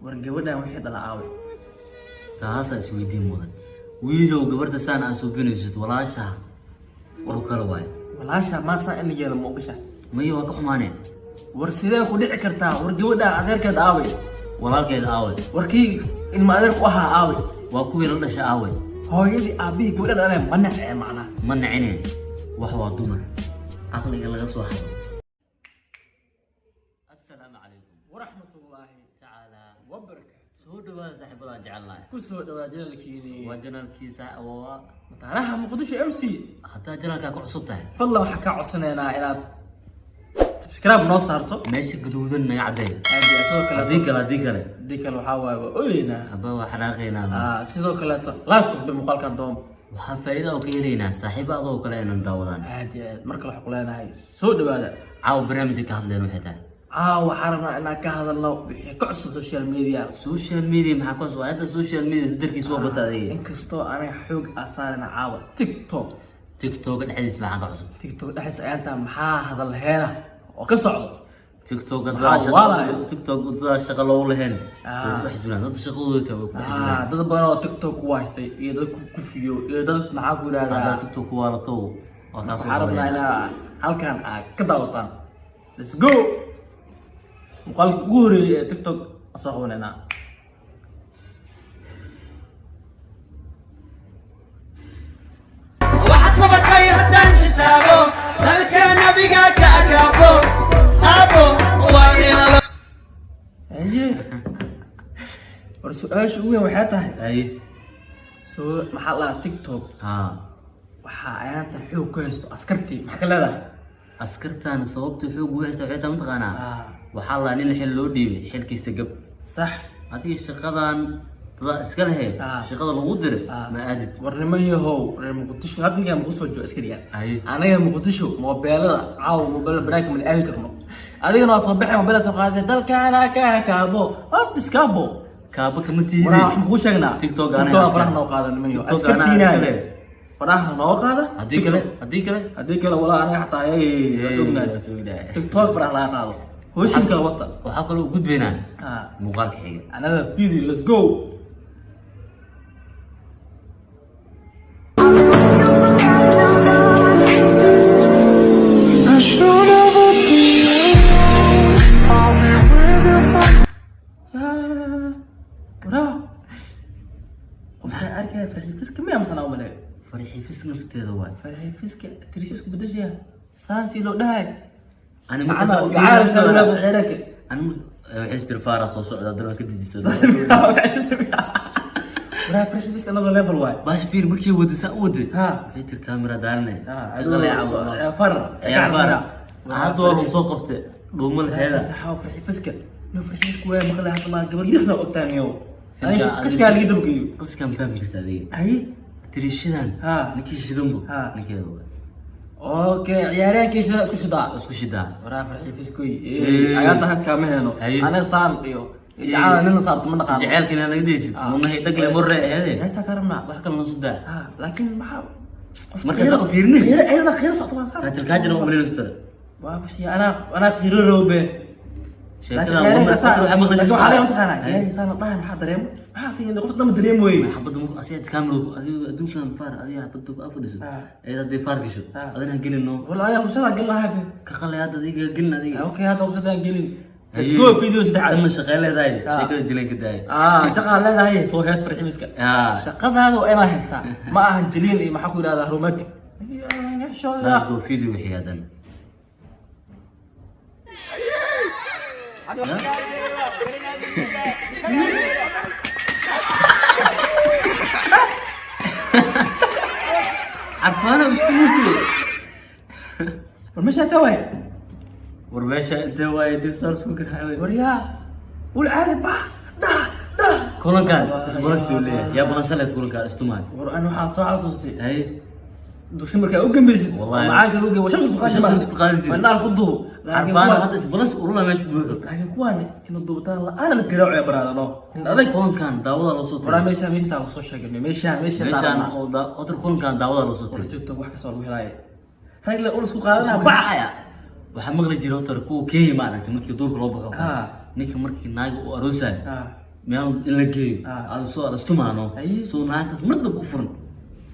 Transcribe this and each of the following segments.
wargabadhan wixii dhala aaway taasa isweydiin mudan wiilow gabarta saan aan suubinaysid walaasha oo kala waay walaasha ma saa in yeelo ma ogasha mayo waa ka xumaanay war sidee ku dhici kartaa wargabadha adeerkeed aaway walaalkeed aaway warkii ilma adeer ku ahaa aaway waa kuwii la dhashay aaway hooyadii aabihii gabadha dhaleen ma nacee macnaa ma nacine wax waa dumar caqliga laga soo xado assalaamu calaykum waraxmatullaahi tacaala wabarakaatu soo dhawaada saaxiibada jecelnahay ku soo dhawaa janalkiini waa janaalkiisa oo mataanaha muqdisho MC hataa janaalkaa ku cusub tahay fadlan waxaan kaa codsanaynaa inaad subscribe noo saarto meesha gaduudan naga cadeey sidoo kale haddii kale waxaa waaye waa oyeynaa haba waa xanaaqaynaa sidoo kaleeto like kusbe muuqaalkan doon waxaan faa'iido oo ka helaynaa saaxiibo adoo kale inaan daawadaan aad iyo aad markale waxaan ku leenahay soo dhawaada caawa barnaamijka ka hadleen waxay tahay waxaan rabnaa inaan ka hadalno wixii ka cusub social media maxaa ku cusub hadda social media sadarkiisa waa bataaday inkastoo aniga xoog asaarina caawa tiktok dhexdiisa maxaa ka cusub tiktok dhexdiisa ayaantaa maxaa hadal heena oo ka socdo tiktok Waa shaqo loogu lahayn wax jiraan dad shaqadooda tago dad badan oo tiktok ku waastay iyo dad ku kufiyo iyo dad maxaa ku yiraahdaa tiktok waa la tago waxaan rabnaa inaa halkan aad ka daawataan let's go muuqaalka ugu horeeyay ee tiktok soo qabanayna waxaad qabatay haddaan xisaabo dalkan adiga ka agaabo abo waa inalo war su-aasha ugu weyn waxay tahay ay soo maxaa la tiktok waxaa ayaanta xoog ku haysto askartii maxaa ka leedahay askartan sababta xoog u haysta waxay tahay mataqaanaa waxaa la nin xil loo dhiibay xilkiisa gab sax hadii shaqadan dad iska lahayd shaqada lagu diray ma aadid warnimo yahow reer muqdisho hadda muqdisho jooga iska dhigan ay anaga muqdisho moobeelada caawa moobeelada banaanka ma aadi karno adigana waa soo baxay moobeelada soo qaaday dalkaana ka kaabo waad iskaabo kaaba kama tihiin waxaan ku sheegnaa tiktok faraha noo qaada niman yo askartiina faraha noo qaada haddii kale walaa aniga xataa ay tiktok faraha laga qaado hoshin kala wata waxaa kaloo gudbaynaa muuqaalka xiga another video let's go فرحي فيسك نفتيده واي فرحي فيسك تريشك بدشيا ساسي لو دهاي انا ما تعال سوي غيرك انا وحست الفارس وصعد درا كدي جسد ورا فرحي فيسك انا ليفل واي باش فير مركي ودي سعودي ها حيت الكاميرا دارنا اقول يا فر يا فر هذول مسوقته دومل هذا حاول فرحي فيسك لو فرحي فيسك وين مخلي حتى ما قبل يخنا قدامي انا ايش قال يدبقي قص كم فهم كنت هذه هي تريشدان نكي شدمبو نكي اوكي عيارين كي شنو اسكو شدا ورا فرحي فيسكوي ايات هاس كما هينو انا صار iyo jacayl nin saarto ma dhaqaaqo jacaylkina naga deesid ma hay dhag la murre ayade heesta karna wax kale noo sida laakiin maxaa marka soo fiirnis ayada khayr socdo ma ka tilkaajina u marin istar waa bas ana fiiroobe sheekada waxa maqlay waxa aan taxana ee sana dhahay maxaa dareemo maxaa siin qof dama dareemo way xabad mu asiyad kaamiro adduunkan far adiga xabad ku afadiso ayada di far gasho adana gelino wallahi aan musada galahay ka qalay hada adiga gelin adiga okay hada musada gelin let's go video saddex adna shaqeeleedahay sheekada dilan ka daay shaqeeledahay soo hees farxi miska shaqadaadu ina heesta ma ahan jaliin iyo maxaa ku yiraahdaa romantic let's go video wixii adan عرفانة مستمسي ورمشها توي ورمشها انت وايد دي صار سوق حالي وريا والعادي بح كلن كان اسبوع سوليه يا بنا سنه كلن كان استمال انا waxaa soo xasuustay hay dusi markaa u gambaysid wallahi macaan kan u gay washan isku qaadid fanaal ku duu عرفانة هذا اسبوع والله ماشي بوحو laakiin kuwani kina duubtaan la ana isgaraac ay baraadano adag كلن كان daawada loo soo waraa meesha taa soo sheegnay meesha oo otr كلن كان daawada loo soo tirtay jirto wax ka soo helay rag la ul isku qaadana bacaya waxa maqli jiray otr ku keey maaragtay markii duurka loo baxo ninka markii naag u aroosay meel in la geeyo Ah. aad soo astumaano Ay. soo naagtas marna u furan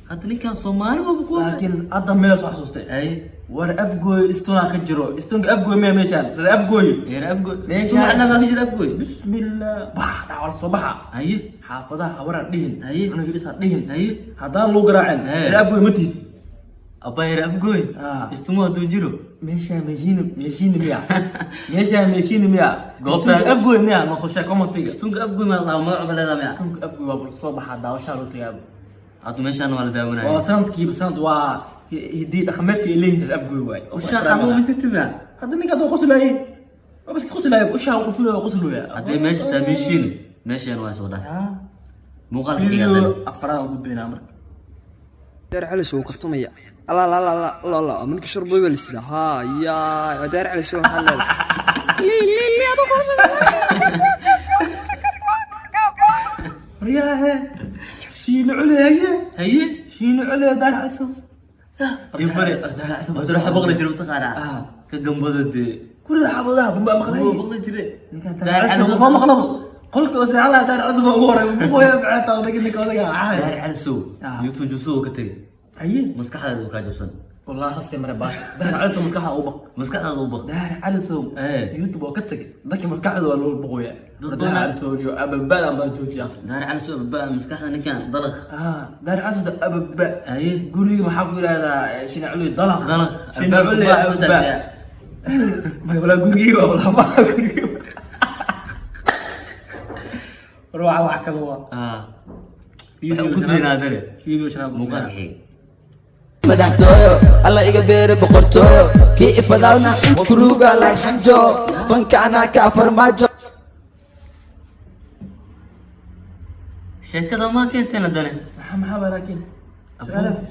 hadda ninkan Soomaali buu ku laakiin hadda meel soo xasuustay ay war afgooy istuna ka jiro istunka afgooy ma meeshaan afgooy yar abgo Meesha- meesha ma jira abgo bismillah bah dhaawal soo baxa ay xaafadaha hawara dhihin Ay. aniga isa dhihin ay haddaan loo garaacin Ay. afgooy ma tihid abba yar abgo Ah. istumo hadu jiro meeshaan meeshiina miya meeshaan meeshiina miya Goobta- Istunka afgooy miya ma khushay commentiga istunka abgo ma la ma cumaleeda ma istunka afgooy waa bal soo baxa daawashaa loo tagaabo adu meeshan wala waa daawanay sanadkiiba sanad waa hidii dhaqameedka ay leeyihiin afgooy waay usha abu mititba hadda ninka adoo qoslaayay waa bas qoslaayay ushaa qufulay waa qoslooya hadday meesha taamishiin meeshan waa soo dhahay muuqaalka xiga video afraan ugu beenaa marka دار على شو كفتمية لا لا لا لا لا لا من كشر بوي بالسلا ها يا دار على شو حلال لي riyaahe shiino culeeye haye shiino culeeye daar caliso yubare daar caliso wadro xabaqna jiro taqaana Ah. ka gambada de kulida xabadaha bamba maqlay oo baqna jire ninkan daar caliso ma maqlabo qolka wasaacada daar caliso ma ugu horay buqoya bacata odaga ninka odaga caay daar caliso Ah. youtube soo ka tagay ayi maskaxda ka jabsan والله خاصة مرة باش دار عالسو مسكحة أو بق maskaxda uu baq دار عالسو إيه. يوتيوب وكتك ذاك مسكحة ولا البقوية ضد دار أنا. عالسو اليو أببا ما توجي daar caliso ba maskaxda ninkan dalaq دار عالسو ده أببا ay قولي ما حق يقول هذا شنو علوي ضلق ضلق. شنو علوي أببا ما ولا قولي ولا ما قولي روح روح كلوا ah فيديو ku diinaadare فيديو شنو muuqaalka xiga madaxtooyo alla iga beere boqortooyo kii ifadaalna kuruga la xanjo bankana ka farmaajo sheekada ma keentana dane محمد لكن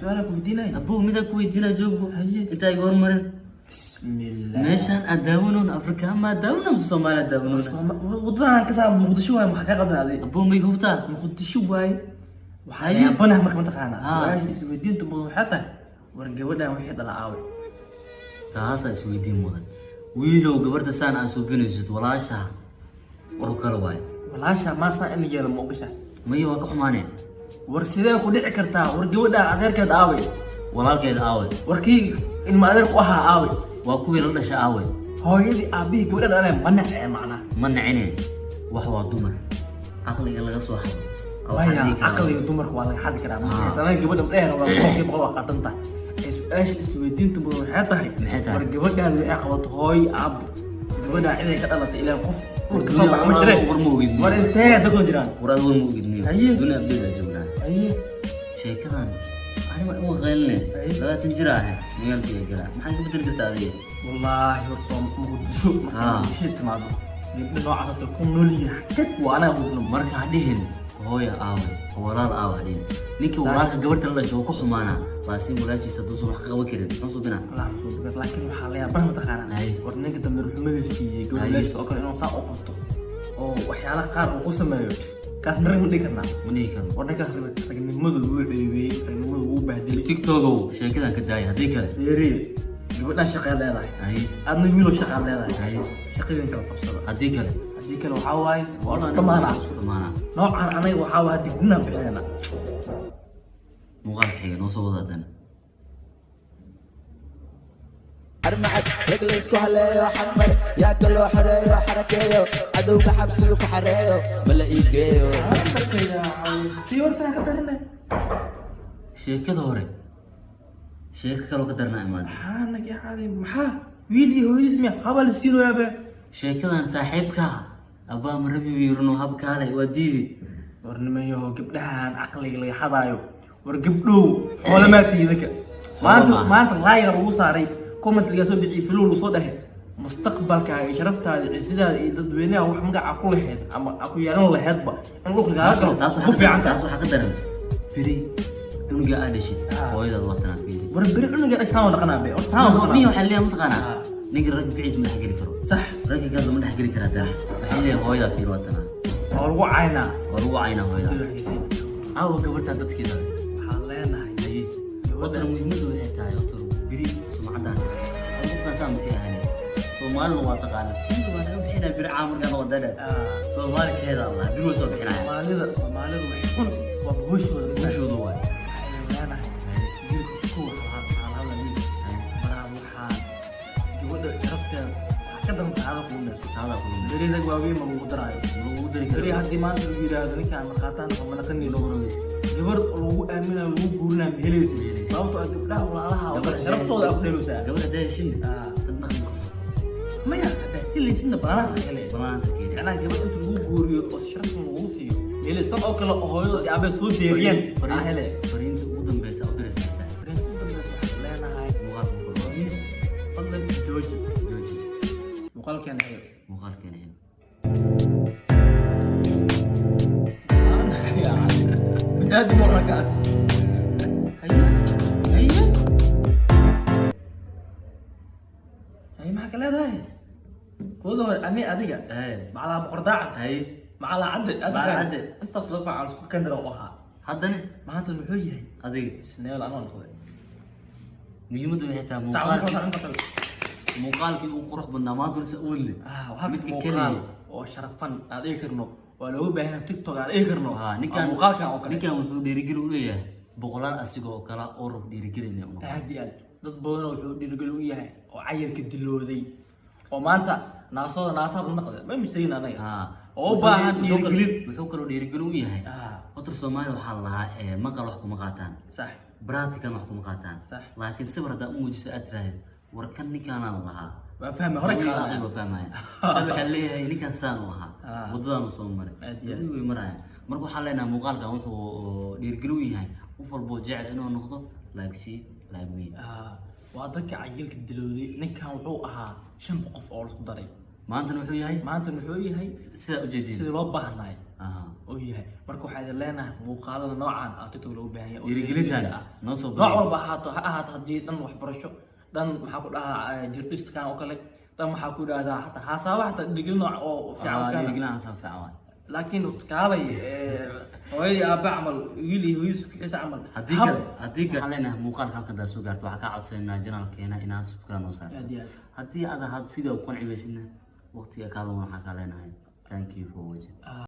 سؤالك وديناي abuu mida ku weydiina joogbo Haye. inta ay goor marin بسم الله meeshan aad daawanoon afrika ma daawano mise soomaaliya daawanoona wadadaan ka saa muqdisho waay maxaa ka qadaaday abuu may hubtaa muqdisho waay waxaa Haye. yaabanaha marka mataqaana Ah. su-aasha isweydiinta mudan waxay tahay war gabadhan wixii dhala aaway taasaa isweydiin mudan wiilow gabarta saan aan suubinaysid walaashaa war kale waayo walaasha maasaa in la yeelo ma ogasha maya waa ka xumaaneen war sidee ku dhici kartaa war gabadha adeerkeed aaway walaalkeeda aaway warkii ilma adeer ku ahaa aaway waa kuwii la dhasha aaway hooyadii aabihii gabadha dhaleen ma nacee macnaha ma nacineen wax waa dumar caqliga laga soo hado waya caqliga dumarka waa laga xadi karaa Ah. sana gabadha dheer waa boqolkiiba boqol waa qaatan tahay ee su-aasha isweydiinta mudan waxay tahay Maxay tahay? war gabadhaada waxay qabato hooyo aabo gabadha ciday ka dhalatay ilaa qof dhulka soo baxa ma jire war ma ogid war intee dadkoo jiraan waraad war ma ogid Haye. dunia abdeeda joognaa aye sheekadan anima u qayline Haye. 20 jir ah magaalkii galaa maxay ku bedeli kartaa adiga wallaahi horta muqdisho Ah. markaa muqdisho timaado gabdha noocaas oo ku nool yahay kad waa anaa hubno marka ha dhihin hooya aaway walaal aaway dhihin ninkii walaalka gabarta la dhashay oo ku xumaana laakiin walaashiisa duusan wax ka qaban karin muxuu subinaa wallaahi soo bugad laakiin waxaa la yaabana mataqaanaa Haye. war ninka dambe ruxumada siiyey gabadhiisa oo kale inuu saa u qabto oo waxyaalaha qaar uu ku sameeyo kaas narag ma dhigi karnaa ma dhihi karo war ninkaas ragnimadu wuu ceebeeyey ragnimadu wuu bahdilay tiktokow sheekadan ka daaya haddii kale seeree gabadhan shaqay leedahay haye aadna wiiloo shaqaa leedahay haye shaqadin kala qabsada haddii kale haddii kale waxaa waaye waa isku dhamaana isku dhamaana noocan anaga waxaa waa digdinaan bixinayna muuqaalka xiga noo soo wada haddana armacad rag la isku haleeyo xarmar yaa kaloo xoreeyo xarakeeyo cadowga xabsiga ku xareeyo mala ii geeyo kii hortaan ka darinay sheekada hore sheeko kaloo ka daranaa imaada maxaa naga caadi maxaa wiil iyo hooyadiis miya habaa la siinoyaaba sheekadan saaxiibka abbaa ma rabi wiirno habkaale waa diidi war nimayo gabdhahan caqliga laga xadaayo war gabdhow xoolamaatiga idinka maanta maaha. maanta laayar lagu saaray comment laga soo bixiyay filow lagu soo dhahay mustaqbalkaaga iyo sharaftaada iyo cisidaada iyo dadweynaha wax magaca ku lahayd ama ku yeelan lahaydba in dhulka kaaga galo ku fiican taas tahay waxaa ka daran firi cunuga aad dhashid Ah. hooyadaad watanaa firi war beri cunuga istaan dhaqanaa be miya dhaqanaa waxaa leeyahay mataqaanaa Ah. ninka ragga ficiis ma dhex geli karo sax ragga kaas lama dhex geli karaa taa waxay leeyahay hooyadaa firi watanaa waa lagu caynaa waa lagu caynaa hooyadaa waxaan aawo gabartaa dadkeeda leenahay haye wadana muhiimadu waxay tahay otor biri sumcadan qofkaasaa masii ahane soomaalina waa taqaana bixinaa bir caamur kan wadada Soomaali keeda Allah bir way soo bixinaa Soomaalida way xun waa buushooda waay دريدك واقعي ما هو دراي دري هدي ما تقول هذا نكان مقاطعنا ومن قني لغروي جبر لو آمنا لو قولنا بهليس صوت لا ولا لها شرفته ولا أقدر وسا قبل ده شيء ما يا اللي سنة بالانس كله كده أنا جبر أنت لو قوري وشرفته ووصي هليس طب أكل هاي يا أبي صوت ديريان هلا فرين ودم بس أقدر اسمع فرين ودم بس لا أنا هاي مقال فضل جوج مقال كان حلو مقال كان حلو من هذه مرة كاس هي معك لا ده خذوا أني أديك مع بقرداع مع عدد أنت صلفة على سكون كندرة وها حدني ما أنت المحوية أديك سنة ولا أنا نقول ميمد وحتى مقال كي وقرح بالنماذج نسأول لي وهاك مقال وشرفان أديك إنه ولو بينا تيك توك أديك إنه نكان مقال كان أوكل نكان وحده ديرجل وياه بقولان أسيقه وكلا أورب ديرجل إنه هادي dad badan oo wuxuu dhiirigelin u yahay oo cayilka dilooday oo maanta naasab noqday ma misayn anaga oo u baahan dhiirigelin wuxuu kaloo dhiirigelin u yahay qotor Soomaali waxa la lahaa maqal wax kuma qaataan sax practical wax kuma qaataan laakiin sawir hada u muujiso aad tiraahdo warkan ninkaan la lahaa waa fahmay hore ka waa fahmay sabab leeyahay ninkaan saan u ahaa wadadan uu soo maray way maraya marka waxa leenahay muuqaalkan wuxuu dhiirigelin u yahay qof walbo jecel inuu noqdo laagsi laagmi waa dadka cayilka dilooday ninkan wuxuu ahaa 5 qof oo isku daray maanta wuxuu yahay sida u jeedin sida loo baahnay oo yahay marka waxa ay leenahay muuqaalada noocan ah dadka loo baahan yahay dhiirigelintan noo soo nooc walba ahaato hadii dhan waxbarasho dhan maxaa ku dhahaa jirdhiskan oo kale dhan maxaa ku dhahdaa hatta haasaaba hatta dhiirigelin nooc oo fiican dhiirigelin aan fiican لكن كالي هوي أبا عمل يلي هوي سكيس عمل هديك علينا مقال خلق دا سو غارت waxa ka codsanayna janaalka keena inaan subscribe noo saarto hadii aad had video ku ciibaysina waqtiga kaalmo waxa ka leenahay thank you for watching